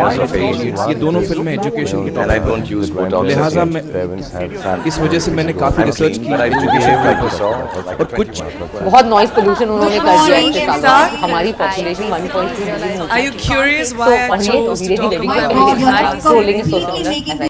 years of age. ये दोनों फिल्में एजुकेशन की and I टॉपिक don't पर use Botox. लिहाजा मैं इस वजह से मैंने काफ़ी रिसर्च की एजुकेशन के ऊपर और कुछ बहुत नॉइज पोल्यूशन उन्होंने कर दिया इससे साल हमारी population 1.3 million Are you curious why I chose to talk about my trolling social media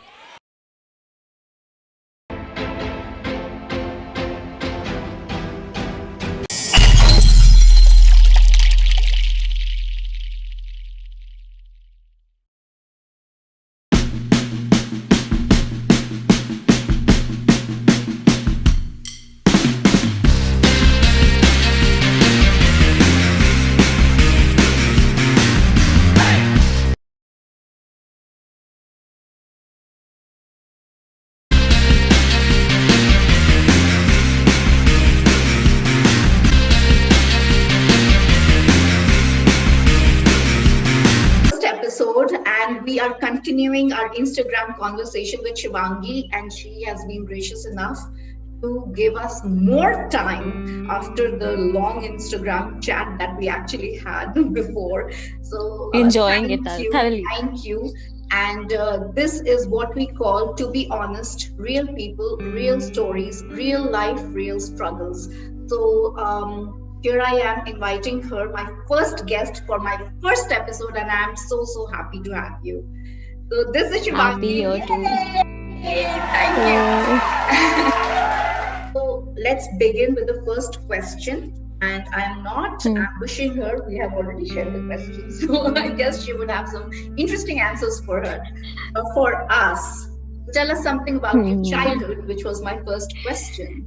episode, and we are continuing our Instagram conversation with Shivangi, and she has been gracious enough to give us more time after the long Instagram chat that we actually had before. So enjoying it thoroughly. Thank you. And this is what we call, to be honest, real people, real stories, real life, real struggles. So here I am inviting her, my first guest for my first episode, and I'm so happy to have you. So this is Shivangi. Happy here too. Thank you. So let's begin with the first question. And I'm not ambushing her. We have already shared the questions. So I guess she would have some interesting answers for her. For us, tell us something about your childhood, which was my first question.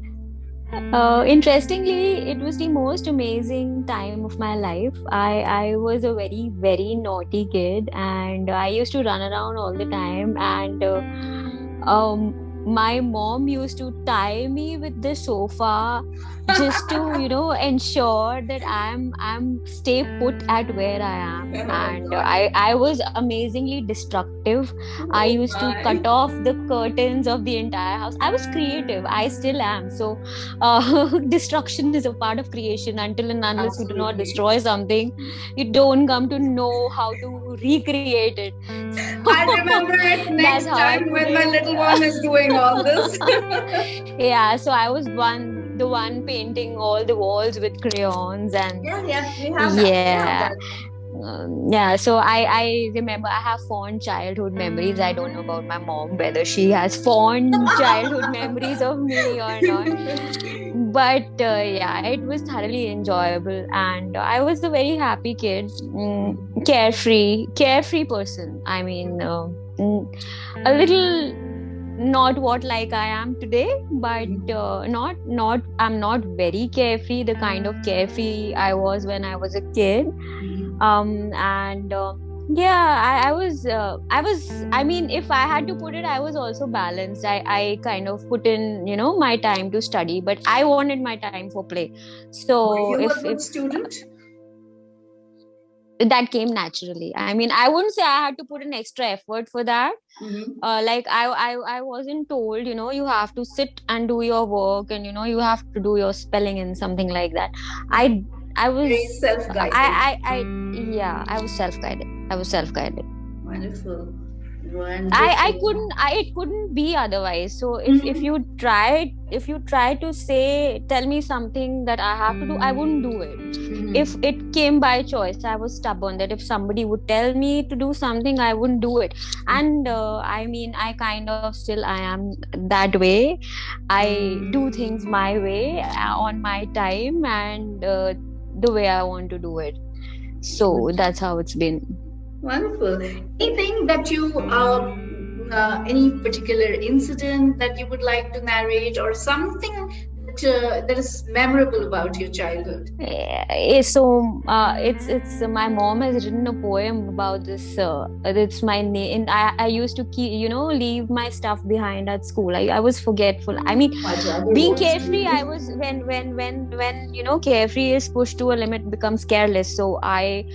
Interestingly, it was the most amazing time of my life. I was a very naughty kid, and I used to run around all the time, and my mom used to tie me with the sofa just to ensure that I'm stay put at where I am. And I was amazingly destructive. I used to cut off the curtains of the entire house. I was creative. I still am. So destruction is a part of creation. Until and unless you do not destroy something, you don't come to know how to recreate it. I remember it next time when my little one is doing all this. Yeah, so I was the one painting all the walls with crayons, and we have that. Yeah, so I remember I have fond childhood memories. I don't know about my mom, whether she has fond childhood memories of me or not. But yeah, it was thoroughly enjoyable, and I was a very happy kid, carefree person. I mean, a little not what like I am today, but I'm not very carefree, the kind of carefree I was when I was a kid. Yeah, I was I mean, if I had to put it, I was also balanced. I kind of put in my time to study, but I wanted my time for play. So you were a good student? That came naturally. I mean, I wouldn't say I had to put an extra effort for that. Like I wasn't told, you have to sit and do your work, and you have to do your spelling and something like that. I was very self-guided. I was self-guided. Wonderful. It couldn't be otherwise. So if you try to tell me something that I have to do, I wouldn't do it. If it came by choice, I was stubborn that if somebody would tell me to do something, I wouldn't do it. And I mean, I kind of still I am that way. I do things my way, on my time, and the way I want to do it. So that's how it's been. Wonderful. Anything that you, any particular incident that you would like to narrate, or something that is memorable about your childhood? So it's my mom has written a poem about this. It's my name. I used to leave my stuff behind at school. I was forgetful. I mean, being carefree, I was when carefree is pushed to a limit, becomes careless. So I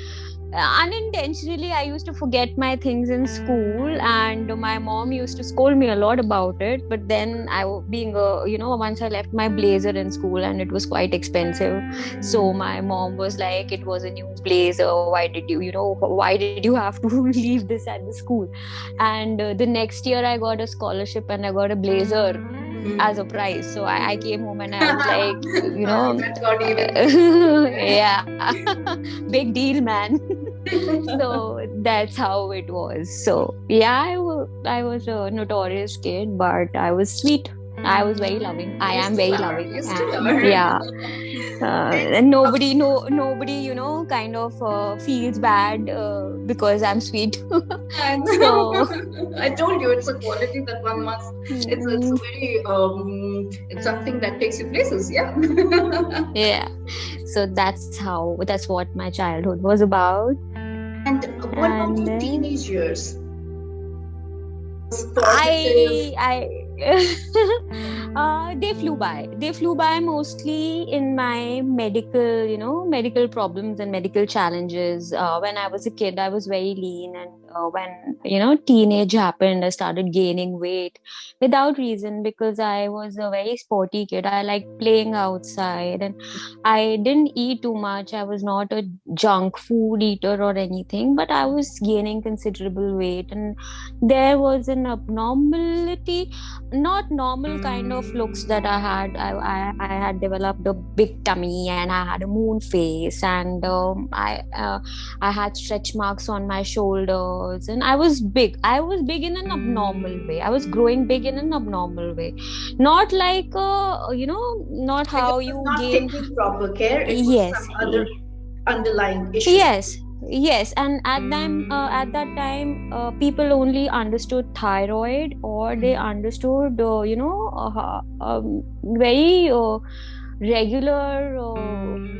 unintentionally I used to forget my things in school, and my mom used to scold me a lot about it. But then being a, once I left my blazer in school, and it was quite expensive, so my mom was like, it was a new blazer, why did you have to leave this at the school? And the next year I got a scholarship and I got a blazer as a prize. So I came home and I was like, That got even. yeah, big deal, man. So that's how it was. So yeah, I was a notorious kid, but I was sweet. I was very loving. I am very loving. You still And are. yeah. And nobody, kind of feels bad because I'm sweet. I know. So I told you, it's a quality that one must. It's very it's something that takes you places. Yeah. yeah. So that's what my childhood was about. And what about your teenage years? They flew by. They flew by mostly in my medical problems and medical challenges. When I was a kid, I was very lean, and when teenage happened, I started gaining weight without reason, because I was a very sporty kid. I liked playing outside, and I didn't eat too much. I was not a junk food eater or anything, but I was gaining considerable weight, and there was an abnormality, not normal kind of looks that I had. I had developed a big tummy, and I had a moon face, and I had stretch marks on my shoulders, and I was big. I was big in an abnormal way. I was growing big in an abnormal way, not like not how you not gain. taking proper care. It was Yes. some other underlying issue. Yes, and at that time, people only understood thyroid, or they understood, very regular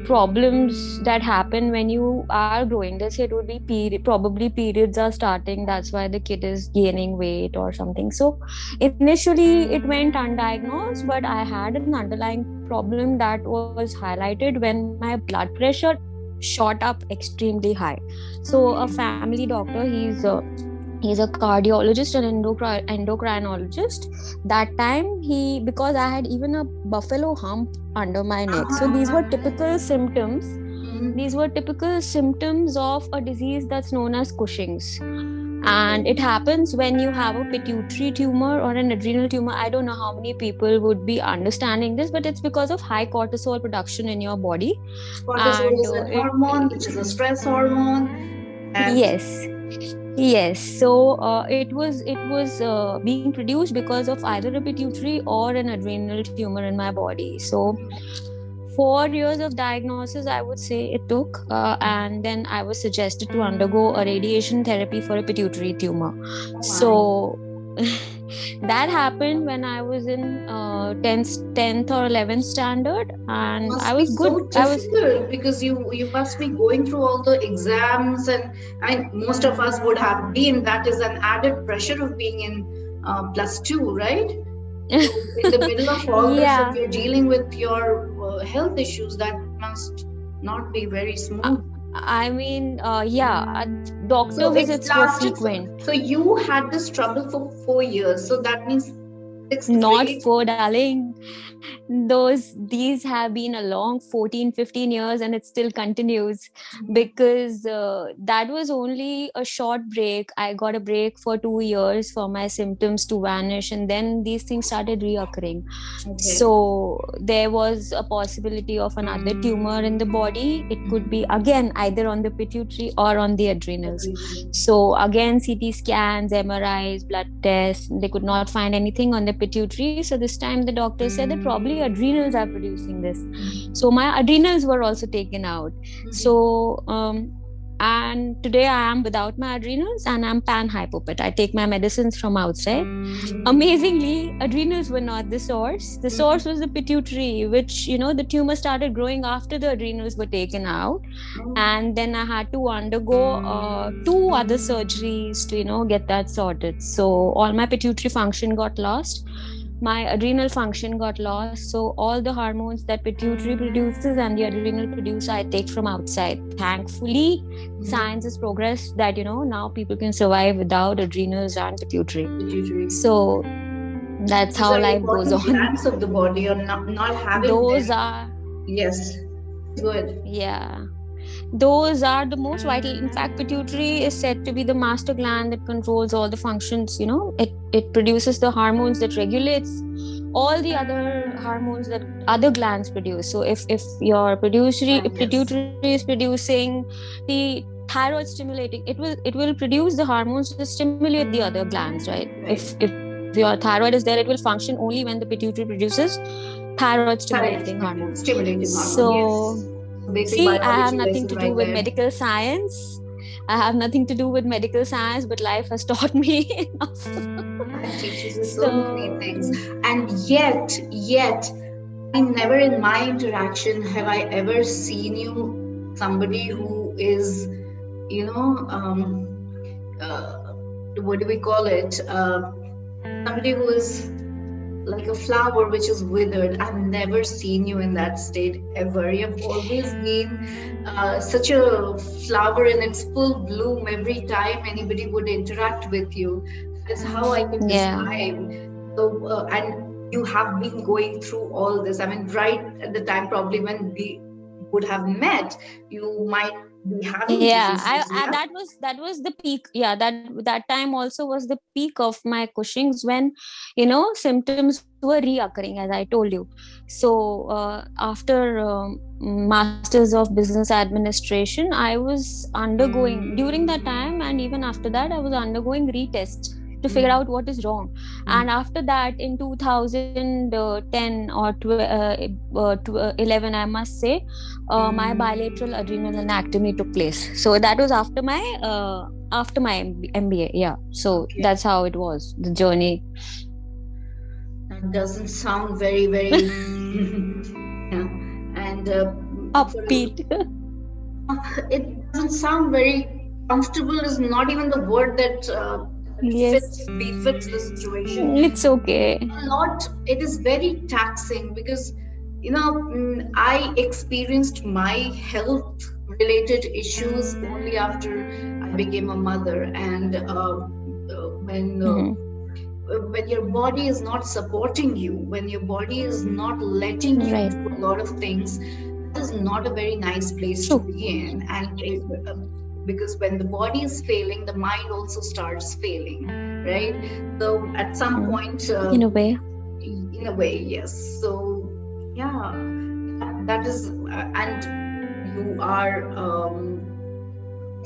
problems that happen when you are growing. They say it would be probably periods are starting. That's why the kid is gaining weight or something. So initially, it went undiagnosed, but I had an underlying problem that was highlighted when my blood pressure shot up extremely high. So a family doctor, he's a cardiologist and endocrinologist. That time, because I had even a buffalo hump under my neck, so these were typical symptoms. These were typical symptoms of a disease that's known as Cushing's. And it happens when you have a pituitary tumor or an adrenal tumor. I don't know how many people would be understanding this, but it's because of high cortisol production in your body. Cortisol is a hormone, which is a stress hormone. Yes. So it was being produced because of either a pituitary or an adrenal tumor in my body. So 4 years of diagnosis, I would say it took, and then I was suggested to undergo a radiation therapy for a pituitary tumor. So that happened when I was in 10th or 11th standard, and I was good. So difficult, because you must be going through all the exams, and most of us would have been. That is an added pressure of being in +2, right? So in the middle of all this, if you're dealing with your health issues, that must not be very smooth. I mean, doctor visits were frequent. So you had this trouble for 4 years. So that means 6th Not grade. 4, darling. These have been a long 14-15 years, and it still continues, because that was only a short break. I got a break for 2 years for my symptoms to vanish, and then these things started reoccurring. So there was a possibility of another tumor in the body. It could be again either on the pituitary or on the adrenals. So again, CT scans, MRIs, blood tests, they could not find anything on the pituitary. So this time the doctor said that probably adrenals are producing this. So my adrenals were also taken out. So and today I am without my adrenals, and I'm pan-hypopet. I take my medicines from outside. Amazingly, adrenals were not the source. The source was the pituitary, which, the tumor started growing after the adrenals were taken out. And then I had to undergo 2 other surgeries to, get that sorted. So all my pituitary function got lost. my adrenal function got lost. So all the hormones that pituitary produces and the adrenal produce, I take from outside. Thankfully, science has progressed that, now people can survive without adrenals and pituitary. So that's These how are life goes important on. glands of the body, or not having Those them. are, Yes, good. yeah. Those are the most vital. In fact, pituitary is said to be the master gland that controls all the functions. It produces the hormones that regulates all the other hormones that other glands produce. So if your pituitary is producing the thyroid stimulating, it will produce the hormones to stimulate the other glands, right? If your thyroid is there, it will function only when the pituitary produces thyroid stimulating hormone. Stimulating hormone, So yes. Basic see, I have biology nothing to lesson do right with there. medical science. I have nothing to do with medical science, but life has taught me enough. It teaches you so many things. And yet, I never in my interaction have I ever seen you somebody who is, what do we call it? Somebody who is like a flower which is withered. I've never seen you in that state ever. You've always been such a flower in its full bloom every time anybody would interact with you. That's how I can describe. So, and you have been going through all this. I mean, right at the time probably when we would have met, you might be having diseases. That was the peak. Yeah, that time also was the peak of my Cushing's, when symptoms were reoccurring, as I told you. So after Masters of Business Administration, I was undergoing, during that time and even after that, I was undergoing retests to figure out what is wrong. And after that, in 2010 or 11, I must say, my bilateral adrenal anectomy took place. So that was after my MBA. Yeah. So that's how it was, the journey. That doesn't sound very, very yeah. And upbeat. It doesn't sound very comfortable. Is not even the word that befits the situation. It's okay. It is very taxing because I experienced my health related issues only after I became a mother, and when your body is not supporting you, when your body is not letting you do a lot of things, that is not a very nice place to be in. And because when the body is failing, the mind also starts failing, right? So at some point, in a way, yes. So yeah, that is, and you are.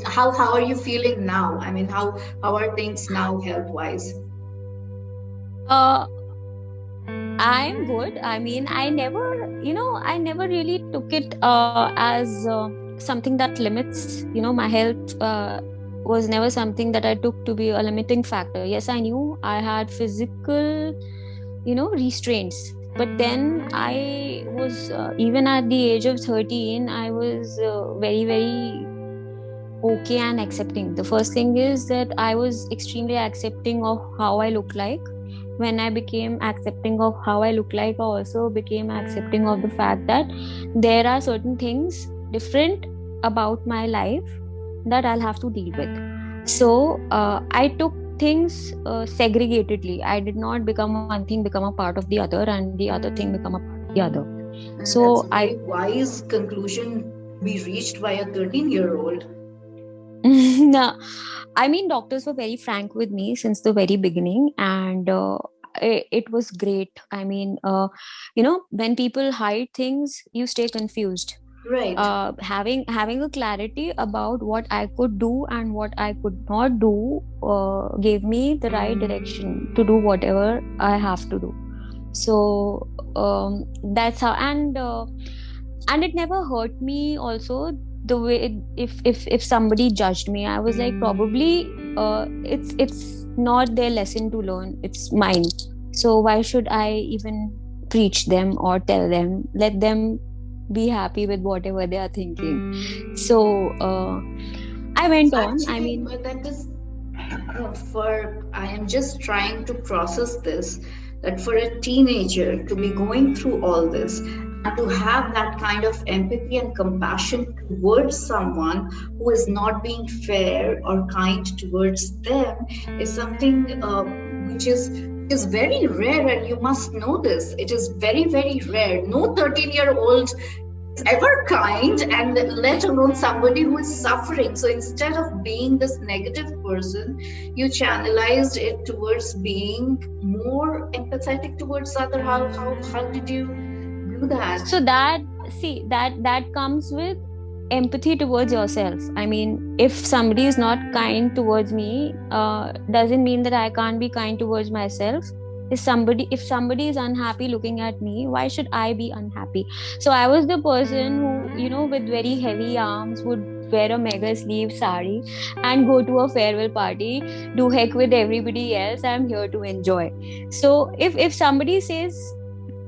How are you feeling now? I mean, how are things now health wise? I'm good. I mean, I never really took it as something that limits. My health was never something that I took to be a limiting factor. Yes, I knew I had physical, restraints. But then I was, even at the age of 13, I was very, very okay and accepting. The first thing is that I was extremely accepting of how I look like. When I became accepting of how I look like, I also became accepting of the fact that there are certain things different about my life that I'll have to deal with. So I took things segregatedly. I did not become one thing, become a part of the other, and the other thing become a part of the other. And so that's a very wise conclusion to be reached by a 13-year-old. No, I mean, doctors were very frank with me since the very beginning, and it was great. I mean, when people hide things, you stay confused. Right. Having a clarity about what I could do and what I could not do gave me the right direction to do whatever I have to do. So that's how, and it never hurt me also. The way if somebody judged me, I was like, probably it's not their lesson to learn, it's mine. So why should I even preach them or tell them? Let them be happy with whatever they are thinking. So I went on. I mean, that is I am just trying to process this. that for a teenager to be going through all this and to have that kind of empathy and compassion towards someone who is not being fair or kind towards them is something which is very rare, and you must know this. It is very, very rare. No 13-year-old is ever kind, and let alone somebody who is suffering. So instead of being this negative person, you channelized it towards being more empathetic towards other. How did you do that? So that comes with empathy towards yourself. I mean, if somebody is not kind towards me, doesn't mean that I can't be kind towards myself. If somebody is unhappy looking at me, why should I be unhappy? So I was the person who, with very heavy arms, would wear a mega sleeve sari and go to a farewell party, do heck with everybody else. I'm here to enjoy. So if somebody says,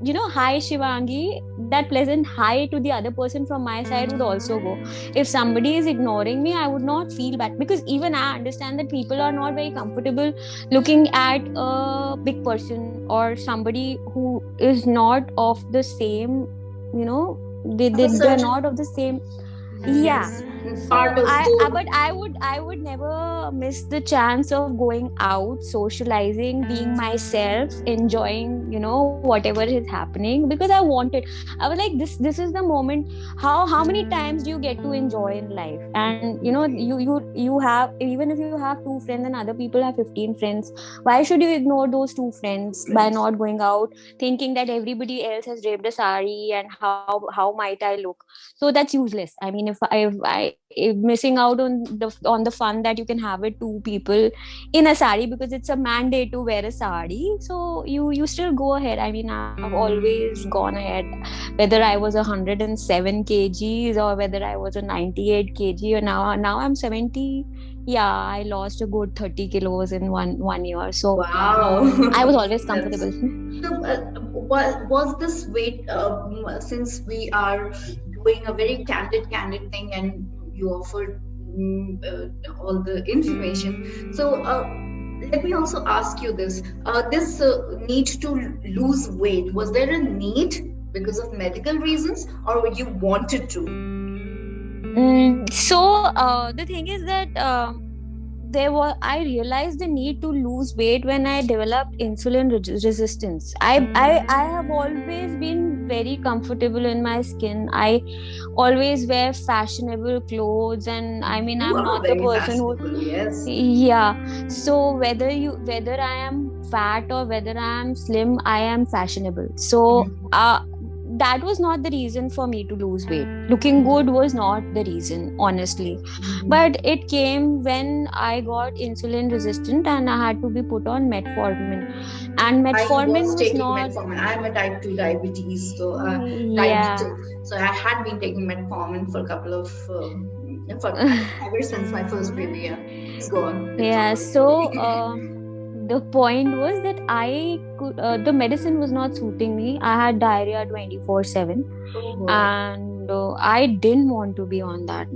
hi Shivangi, that pleasant hi to the other person from my side would also go. If somebody is ignoring me, I would not feel bad, because even I understand that people are not very comfortable looking at a big person or somebody who is not of the same, they're not of the same. Yes. But I would never miss the chance of going out, socializing, being myself, enjoying, whatever is happening, because I wanted. I was like, this is the moment. How many times do you get to enjoy in life? And you have, even if you have 2 friends and other people have 15 friends, why should you ignore those 2 friends by not going out, thinking that everybody else has draped a sari and how might I look? So that's useless. I mean, if missing out on the fun that you can have with 2 people in a sari, because it's a mandate to wear a sari, so you still go ahead. I mean, I've always gone ahead, whether I was 107 kgs or whether I was a 98 kg, or now I'm 70. Yeah, I lost a good 30 kilos in one year. So wow, I was always comfortable. So, was this weight, since we are doing a very candid thing and you offered all the information, so let me also ask you this, this need to lose weight, was there a need because of medical reasons, or you wanted to? So the thing is that I realized the need to lose weight when I developed insulin resistance. I have always been very comfortable in my skin. I always wear fashionable clothes, and I mean, I'm not the person who. Yes. Yeah. So whether I am fat or whether I am slim, I am fashionable. So that was not the reason for me to lose weight. Looking good was not the reason, honestly. But it came when I got insulin resistant and I had to be put on metformin. And metformin was not. Metformin. I'm a type 2 diabetes, so yeah. type 2. So I had been taking metformin for a couple of ever since my first baby. Yeah, it's gone. Yeah. So the point was that I could. The medicine was not suiting me. I had diarrhea 24/7, and I didn't want to be on that.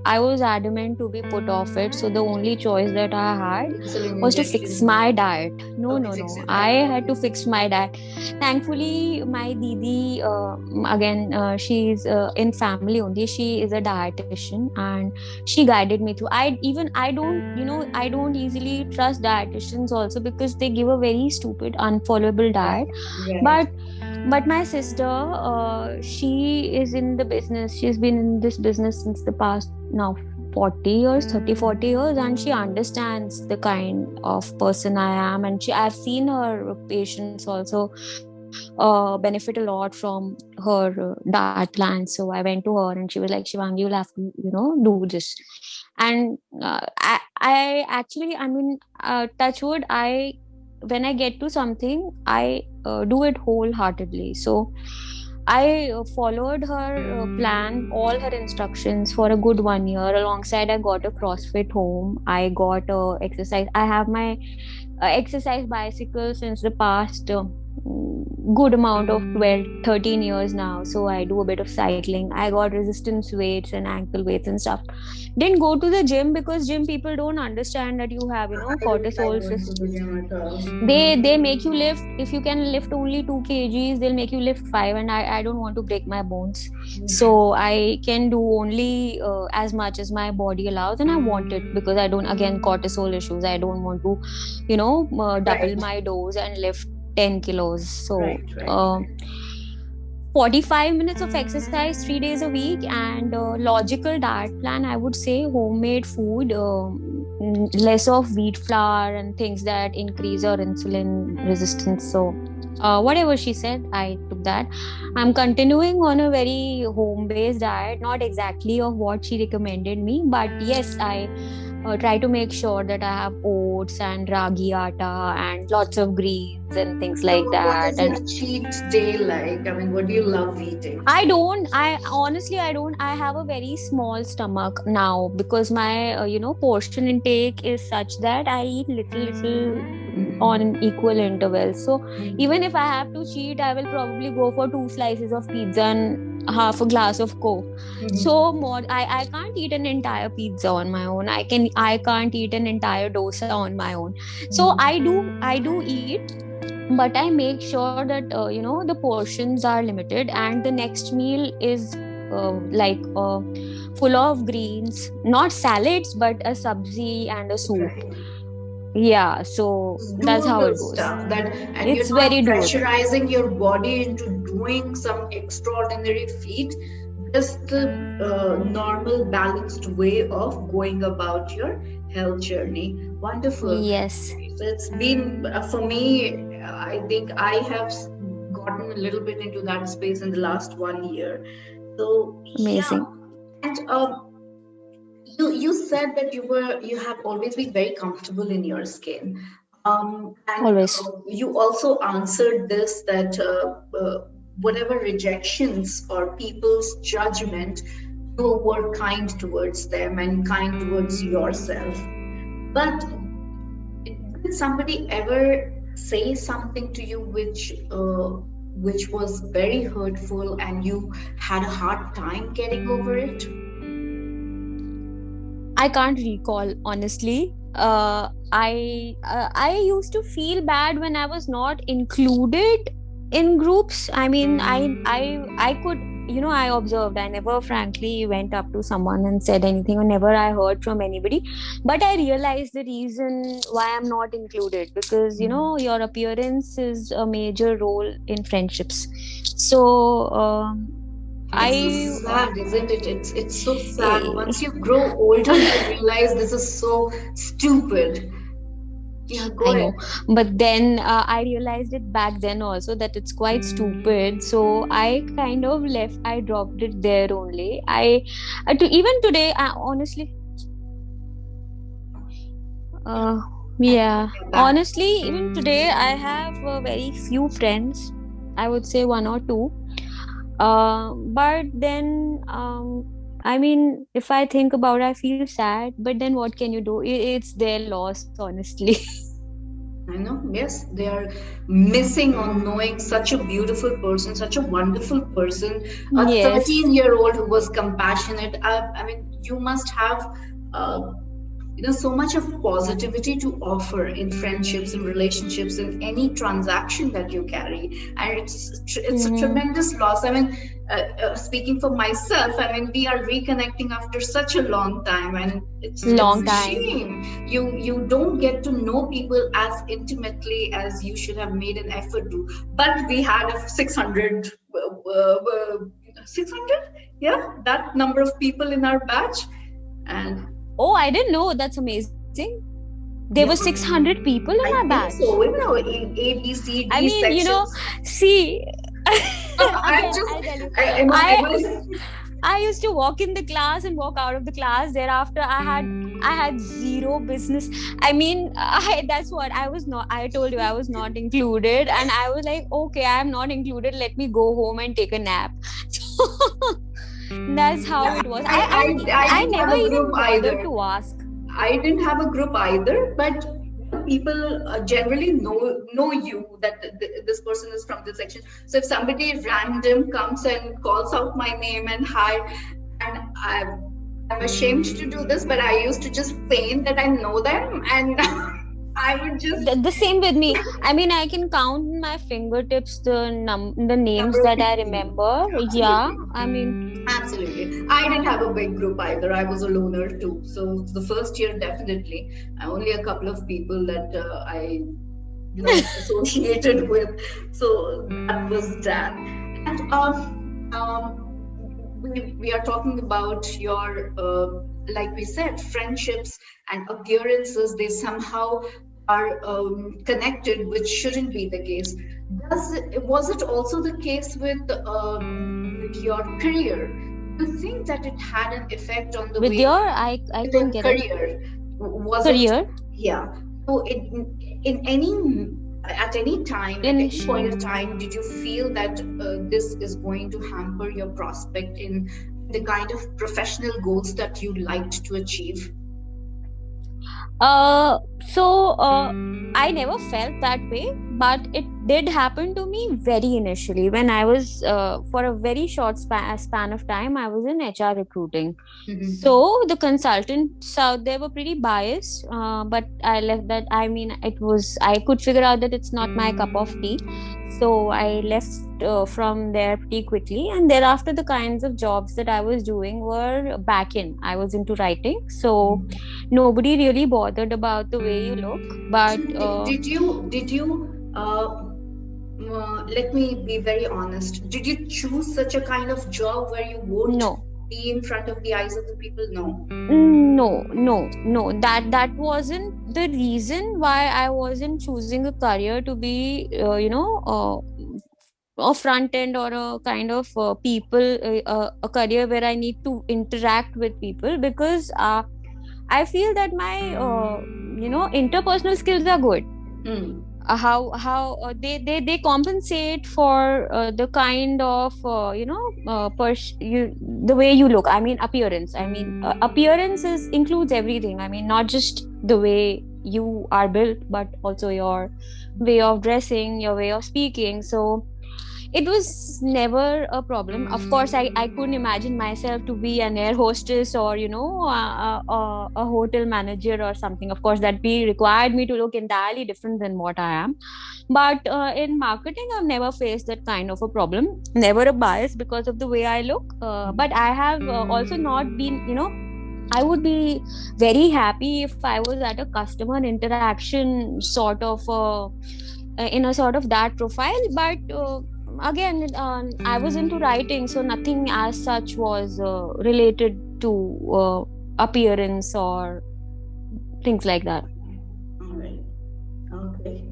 I was adamant to be put off it. So the only choice that I had was to fix my diet. No. I had to fix my diet. Thankfully, my Didi, again, she's in family only. She is a dietitian and she guided me through. I don't easily trust dietitians also, because they give a very stupid, unfollowable diet. Right. But my sister, she is in the business. She's been in this business since the past now 40 years, 30-40 years, and she understands the kind of person I am. And I've seen her patients also benefit a lot from her diet plan. So I went to her and she was like, Shivangi, you'll have to, do this. And I actually, touch wood, when I get to something, I do it wholeheartedly. So I followed her plan, all her instructions for a good 1 year. Alongside, I got a CrossFit home. I got exercise. I have my exercise bicycle since the past good amount of 12, 13 years now. So I do a bit of cycling. I got resistance weights and ankle weights and stuff. Didn't go to the gym because gym people don't understand that you have, I don't like cortisol going to the system. gym at all. They make you lift. If you can lift only 2 kgs, they'll make you lift 5, and I don't want to break my bones. So I can do only as much as my body allows, and I want it because I don't, again, cortisol issues. I don't want to, double Right. my dose and lift 10 kilos. So Right. 45 minutes of exercise 3 days a week, and logical diet plan, I would say homemade food, less of wheat flour and things that increase your insulin resistance. So whatever she said, I took that. I'm continuing on a very home-based diet, not exactly of what she recommended me, but yes, I try to make sure that I have oats and ragi atta and lots of greens and things So, like what that. is And your cheat day like? I mean, what do you love eating? I honestly, I have a very small stomach now because my, portion intake is such that I eat little on equal intervals. So even if I have to cheat, I will probably go for 2 slices of pizza and half a glass of Coke. So more, I can't eat an entire pizza on my own. I can't eat an entire dosa on my own. So I do eat, but I make sure that the portions are limited, and the next meal is full of greens, not salads, but a sabzi and a soup. Right. Yeah, so that's how Doable it goes. stuff that, and It's you're not very doable. pressurizing your body into doing some extraordinary feat. Just the normal, balanced way of going about your health journey. Wonderful. Yes, It's been for me. I think I have gotten a little bit into that space in the last 1 year. So yeah, amazing. and you said that you have always been very comfortable in your skin, and Always. you also answered this that whatever rejections or people's judgment, you were kind towards them and kind towards yourself. But did somebody ever say something to you which was very hurtful and you had a hard time getting over it? I can't recall, honestly. I used to feel bad when I was not included in groups. I mean, I could, I observed. I never, frankly, went up to someone and said anything, or never I heard from anybody. But I realized the reason why I'm not included, because your appearance is a major role in friendships. So It's so I sad, isn't it? It's so sad. Once you grow older, you realize this is so stupid. Yeah, go I know, ahead. but then I realized it back then also that it's quite stupid. So I kind of left. I dropped it there only. Even today, honestly, uh, yeah, Yeah, back. honestly, even today, I have very few friends. I would say one or two. But then, I mean, if I think about it, I feel sad. But then, what can you do? It's their loss, honestly. I know, yes, they are missing on knowing such a beautiful person, such a wonderful person, a Yes. 13-year-old who was compassionate. I mean, you must have uh, so much of positivity to offer in friendships and relationships in any transaction that you carry, and it's a Mm-hmm. tremendous loss. I mean, speaking for myself, I mean, we are reconnecting after such a long time, and it's Long a time. shame you don't get to know people as intimately as you should have made an effort to. But we had a 600 600, yeah, that number of people in our batch. And Oh, I didn't know. That's amazing. There yeah, were 600 people in I our think batch. so. A, B, C, I D mean, sections. see, I again, just, I'll tell you. I I was, I used to walk in the class and walk out of the class. Thereafter, I had zero business. I mean, that's what I was not. I told you I was not included, and I was like, okay, I am not included. Let me go home and take a nap. So that's how yeah, it was. I I didn't have never a group even bothered either. to ask. I didn't have a group either, but people generally know you, that this person is from this section. So if somebody random comes and calls out my name and hi, and I'm ashamed to do this, but I used to just feign that I know them, and I would just The same with me. I mean, I can count in my fingertips the names that I remember. Yeah, I mean, absolutely. I didn't have a big group either. I was a loner too. So the first year, definitely, only a couple of people that I associated with. So that was that. And we are talking about your, like we said, friendships and appearances. They somehow are connected, which shouldn't be the case. Was it also the case with your career? Do you think that it had an effect on the with way your, I couldn't get it. career? Was Career? it? Yeah. So at any time, at any point of time, did you feel that this is going to hamper your prospect in the kind of professional goals that you liked to achieve? I never felt that way, but it did happen to me very initially when I was for a very short span of time. I was in HR recruiting. So the consultants out there were pretty biased, but I left that. I mean, I could figure out that it's not my cup of tea. So I left from there pretty quickly, and thereafter the kinds of jobs that I was doing were back in. I was into writing, so nobody really bothered about the way you look. But did you let me be very honest, did you choose such a kind of job where you won't be in front of the eyes of the people? No, that wasn't the reason why I wasn't choosing a career to be a front end or a kind of a career where I need to interact with people, because I feel that my interpersonal skills are good. How they compensate for the kind of the way you look. I mean, appearance. I mean, includes everything. I mean, not just the way you are built, but also your way of dressing, your way of speaking. So it was never a problem. Of course, I couldn't imagine myself to be an air hostess or a hotel manager or something. Of course, that required me to look entirely different than what I am. But in marketing, I've never faced that kind of a problem. Never a bias because of the way I look. But I have also not been, I would be very happy if I was at a customer interaction sort of in a sort of that profile. But again, I was into writing, so nothing as such was related to appearance or things like that. All right. Okay.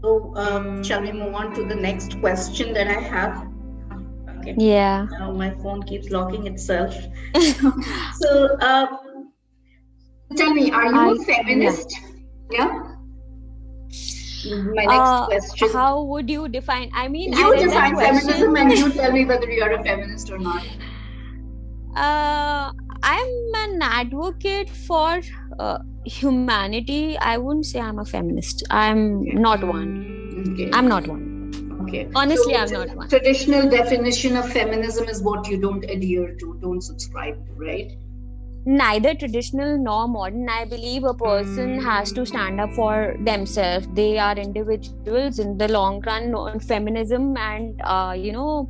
So shall we move on to the next question that I have? Okay. Yeah. Now my phone keeps locking itself. So tell me, are you a feminist? Yeah. My next question. How would you define? I mean, you define feminism, and you tell me whether you are a feminist or not. I'm an advocate for humanity. I wouldn't say I'm a feminist. I'm not one. Okay. I'm not one. Okay. Honestly, so I'm not one. Traditional definition of feminism is what you don't adhere to, don't subscribe to, right? Neither traditional nor modern. I believe a person has to stand up for themselves. They are individuals in the long run. Feminism and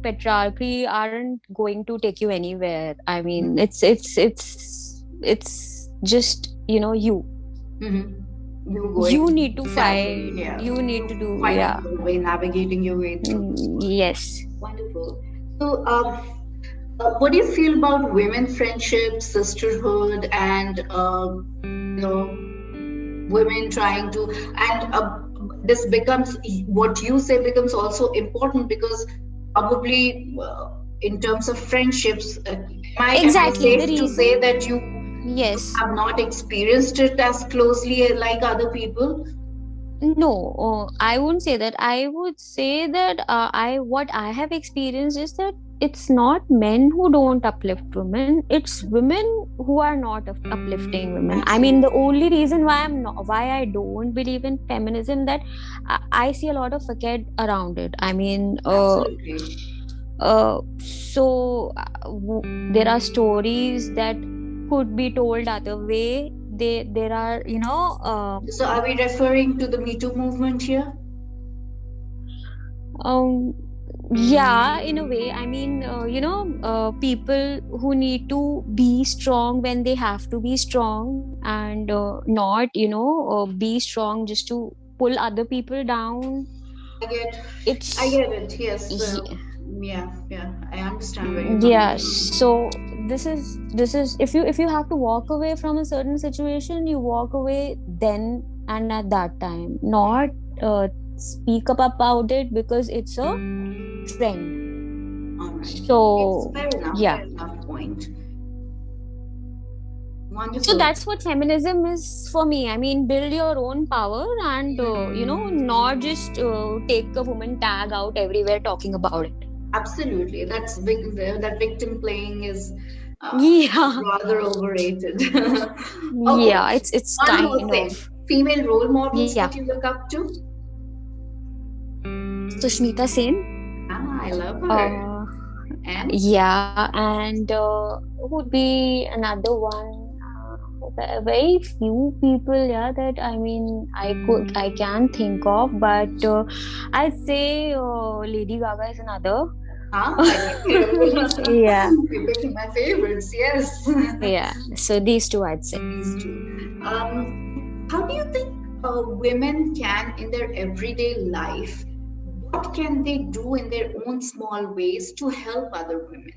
patriarchy aren't going to take you anywhere. I mean, it's just you. You need to fight. Yeah. You need to do way, navigating your way through. Yes. Wonderful. So what do you feel about women friendship, sisterhood, and women trying to, and this becomes, what you say becomes also important, because probably in terms of friendships, am I safe to say that you have not experienced it as closely like other people? No, I wouldn't say that. I would say that what I have experienced is that it's not men who don't uplift women, it's women who are not uplifting women. I mean, the only reason why I don't believe in feminism, that I see a lot of facade around it. I mean, Absolutely. there are stories that could be told other way. There are, So are we referring to the Me Too movement here? um yeah, in a way. I mean, people who need to be strong when they have to be strong, and not, be strong just to pull other people down. I It's get it. Yes. Yeah. I understand where you're coming Yeah, from. so this is if you have to walk away from a certain situation, you walk away then and at that time, not speak up about it because it's a trend. All right. It's So fair enough. yeah, Fair enough point. so Wonderful. that's what feminism is for me. I mean, build your own power, and not just take a woman tag out everywhere talking about it. Absolutely. That victim playing is Yeah. rather overrated. Okay. Yeah, it's One more kind thing. of. Female role models Yeah. that you look up to? Sushmita Sen. I love her. Uh, And yeah, and would be another one. Very few people, yeah, that I mean, I can think of, but I'd say Lady Gaga is another. I like you. Yeah, You're picking my favorites, yes. yeah. So these two, I'd say. These two. How do you think women can, in their everyday life, what can they do in their own small ways to help other women?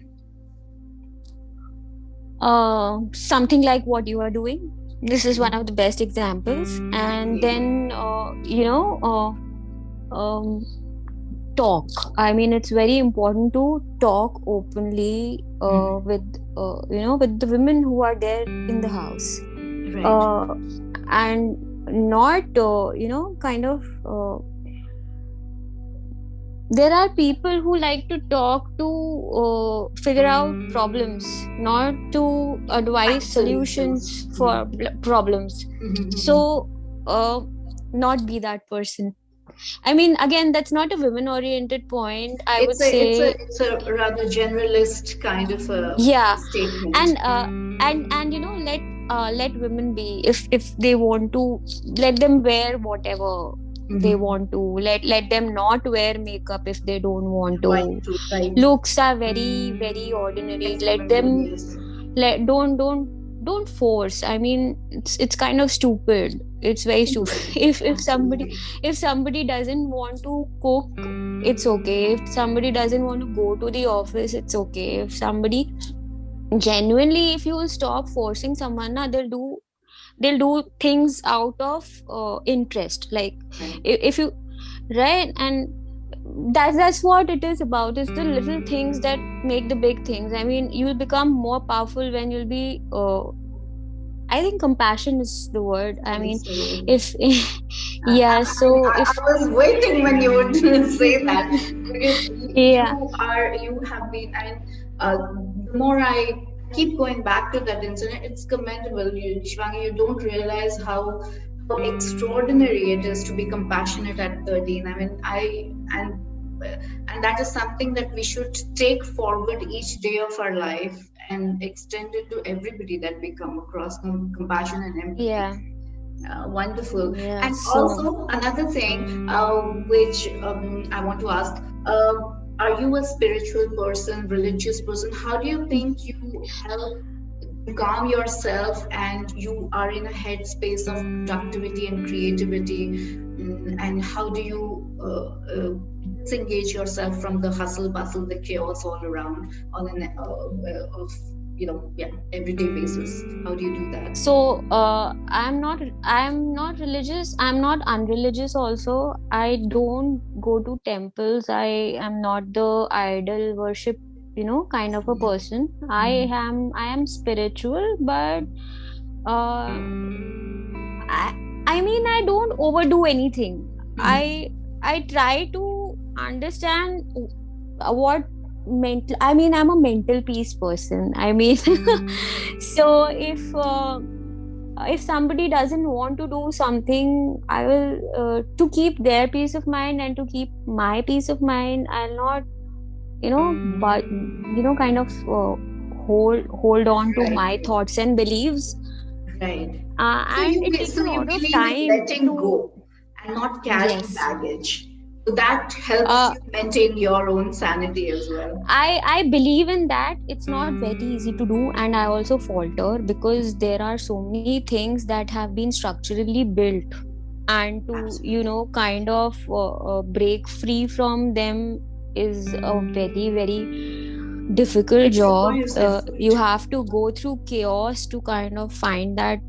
Something like what you are doing. This is one of the best examples. And then, talk. I mean, it's very important to talk openly with the women who are there in the house, Right. and not kind of. There are people who like to talk to figure out problems, not to advise solutions for problems. So, not be that person. I mean, again, that's not a women-oriented point. I would say, It's a rather generalist kind of a yeah, statement. and let women be, if they want to, let them wear whatever they want to. Let them not wear makeup if they don't want to. Right. Looks are very very ordinary. Let them, Yes. don't force. I mean, it's kind of stupid. It's very stupid. If somebody doesn't want to cook, it's okay. If somebody doesn't want to go to the office, it's okay. If somebody genuinely, if you will stop forcing someone, they'll do things out of interest. Like, if you, right? And that's what it is about. It's the little things that make the big things. I mean, you'll become more powerful when you'll be I think compassion is the word. I mean, if yeah, so I was waiting when you would say that, because yeah, you have been. I mean, the more I keep going back to that incident, it's commendable. Shivangi, you don't realize how extraordinary it is to be compassionate at 13. I mean, and that is something that we should take forward each day of our life and extend it to everybody that we come across. Compassion and empathy. yeah. Wonderful. Yeah, And so also another thing which I want to ask, are you a spiritual person, religious person? How do you think you help calm yourself and you are in a headspace of productivity and creativity? And how do you disengage yourself from the hustle bustle, the chaos all around on an everyday basis? How do you do that? so I'm not religious. I'm not unreligious also. I don't go to temples. I am not the idol worship kind of a person. I am spiritual, but I mean, I don't overdo anything. I try to understand what mental. I mean, I'm a mental peace person. I mean, so if somebody doesn't want to do something, I will to keep their peace of mind and to keep my peace of mind. I'll not, but kind of hold on to Right. my thoughts and beliefs. Right. And it takes a You lot of believe in time letting to. go and not carrying Yes. baggage. So that helps Uh, you maintain your own sanity as well. I believe in that. It's not very easy to do, and I also falter because there are so many things that have been structurally built, and to Absolutely. kind of break free from them is a very very difficult It job. requires You effort. have to go through chaos to kind of find that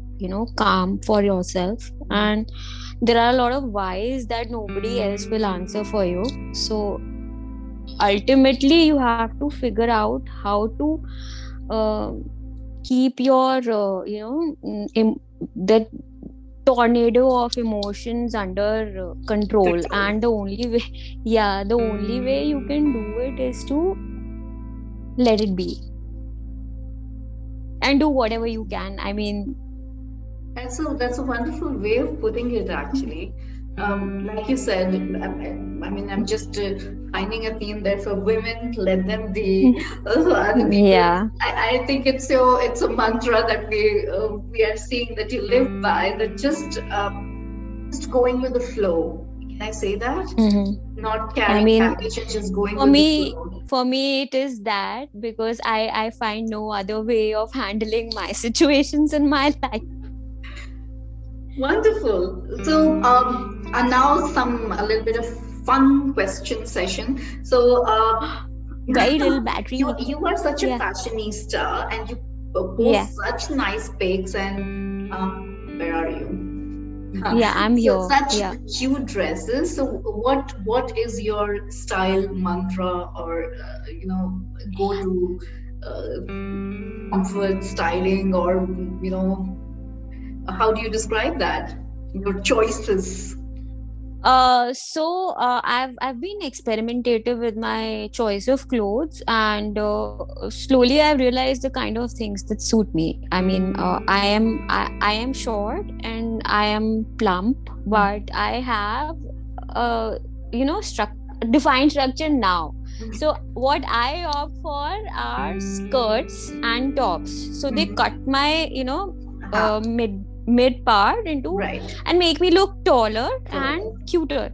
calm for yourself, and there are a lot of whys that nobody else will answer for you. So ultimately you have to figure out how to uh, keep your that tornado of emotions under control, Control. and the only way yeah, the only way you can do it is to let it be and do whatever you can. I mean, That's a wonderful way of putting it, actually. Like you said, I mean, I'm just finding a theme there for women. Let them be. Other people. yeah. I think it's a mantra that we are seeing that you live by. That just going with the flow. Can I say that? Hmm. Not I carrying mean, baggage and just going for with the me flow. for me it is that because I find no other way of handling my situations in my life. Wonderful. So, and now a little bit of fun question session. So, Very little battery. you are such a Yeah. fashionista, and you Yeah. post such nice pics. And where are you? Yeah, I'm So here. such Yeah. cute dresses. So, what is your style mantra, or go to comfort styling, or how do you describe that? Your choices. I've been experimentative with my choice of clothes, and slowly I've realized the kind of things that suit me. I mean, I am short and I am plump, but I have uh defined structure now. So what I opt for are skirts and tops. So they cut my Aha, mid part into right. and make me look taller and So, cuter.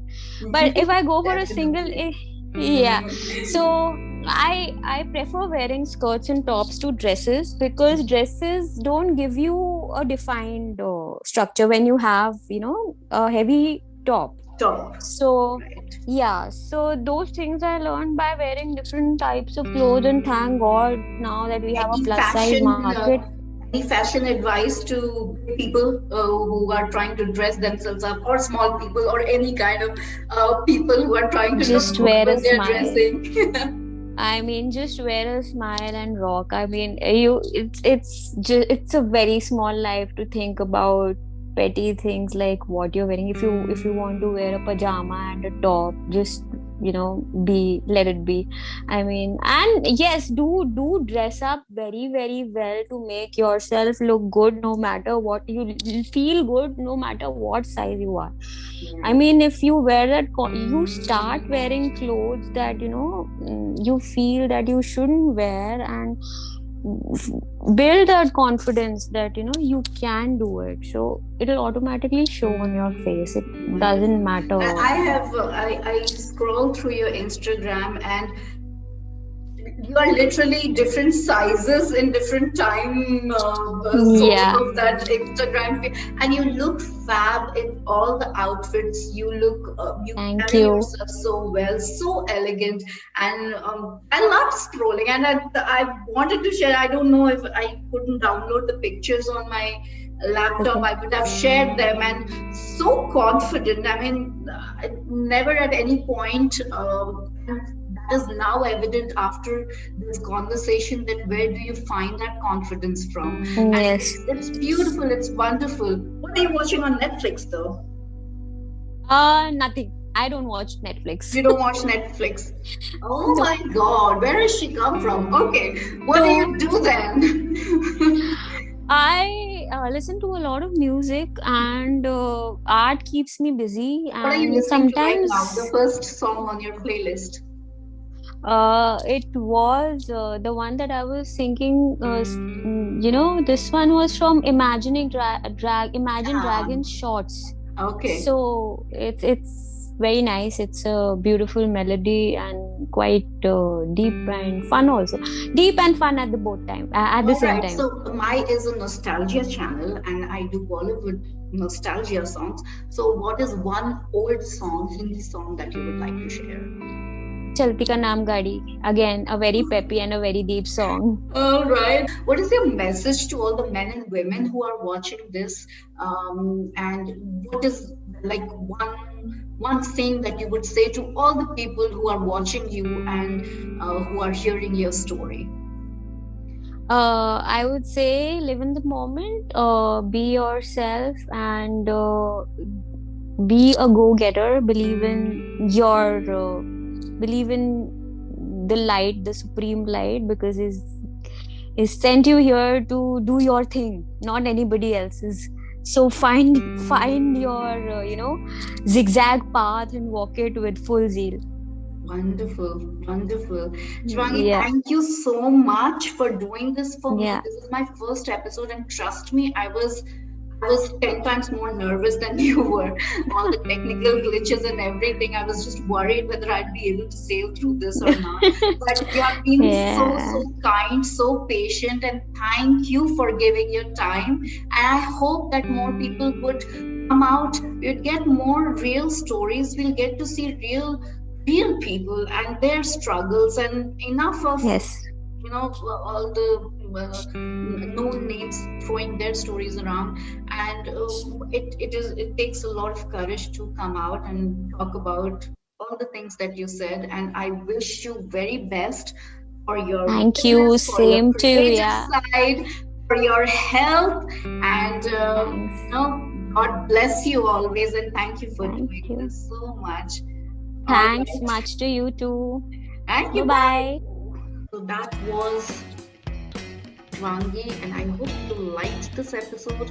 But if I go for a single definitely. yeah, so I prefer wearing skirts and tops to dresses because dresses don't give you a defined structure when you have a heavy top. Top. So Right. yeah, so those things I learned by wearing different types of clothes, and thank God now that we have a Any plus size fashion, market. any fashion advice to people who are trying to dress themselves up, or small people, or any kind of people who are trying to look Just good wear a when they're smile. dressing? I mean, just wear a smile and rock. I mean, it's a very small life to think about petty things like what you're wearing. If you want to wear a pajama and a top, just be let it be. I mean, and yes, do dress up very very well to make yourself look good, no matter what you feel good, no matter what size you are. I Right. mean, if you wear that, you start wearing clothes that you feel that you shouldn't wear, and build that confidence that you can do it. So it'll automatically show on your face. It doesn't Wonderful. matter. I scroll through your Instagram, and you are literally different sizes in different time zones Yeah. of that Instagram and you look fab in all the outfits. You look, you Thank carry you. yourself so well, so elegant, and I love scrolling. And I wanted to share. I don't know if I couldn't download the pictures on my laptop. Okay. I would have shared them, and so confident. I mean, never at any point. That is now evident after this conversation, that where do you find that confidence from? And Yes. it's beautiful, it's wonderful. What are you watching on Netflix though? Nothing. I don't watch Netflix. You don't watch Netflix. Oh No. my God, where has she come from? Okay, what do you do then? I listen to a lot of music, and art keeps me busy. What are you And listening to right now? sometimes The first song on your playlist. it was the one that I was thinking. This one was from Imagine Ah, Dragons Shorts. okay. So it's very nice. It's a beautiful melody and quite deep and fun also. Deep and fun at the both time at the All same right. time. So my is a nostalgia channel, and I do Bollywood nostalgia songs. So what is one old song, Hindi song that you would like to share? Chalti Ka Naam Gaadi. Again, a very peppy and a very deep song. All right. What is your message to all the men and women who are watching this? And what is like one thing that you would say to all the people who are watching you and who are hearing your story? I would say live in the moment, be yourself, and be a go-getter. Believe in the light, the supreme light, because is sent you here to do your thing, not anybody else's. So find your zigzag path and walk it with full zeal. Wonderful, wonderful. Shivangi, Yeah, thank you so much for doing this for me. yeah. This is my first episode, and trust me, I was 10 times more nervous than you were. All the technical glitches and everything. I was just worried whether I'd be able to sail through this or not. But you have been Yeah. so kind, so patient, and thank you for giving your time. And I hope that more people would come out. We'd get more real stories. We'll get to see real people and their struggles, and enough of Yes. all the known names throwing their stories around. And it takes a lot of courage to come out and talk about all the things that you said. And I wish you very best for your Thank you. business, for your Same to you. creative Yeah. side, for your health, and Thanks. God bless you always, and thank you for Thank doing you. this so much. Thanks All right. much to you too. Thank you. Bye-bye. So that was Shivangi, and I hope you liked this episode.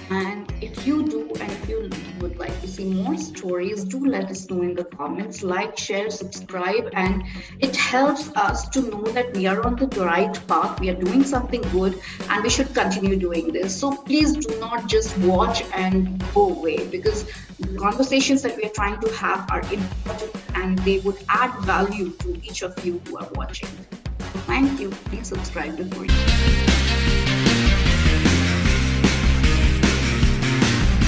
And if you do, and if you would like to see more stories, do let us know in the comments. Like, share, subscribe, and it helps us to know that we are on the right path. We are doing something good, and we should continue doing this. So please do not just watch and go away, because the conversations that we are trying to have are important, and they would add value to each of you who are watching. Thank you. Please subscribe before you.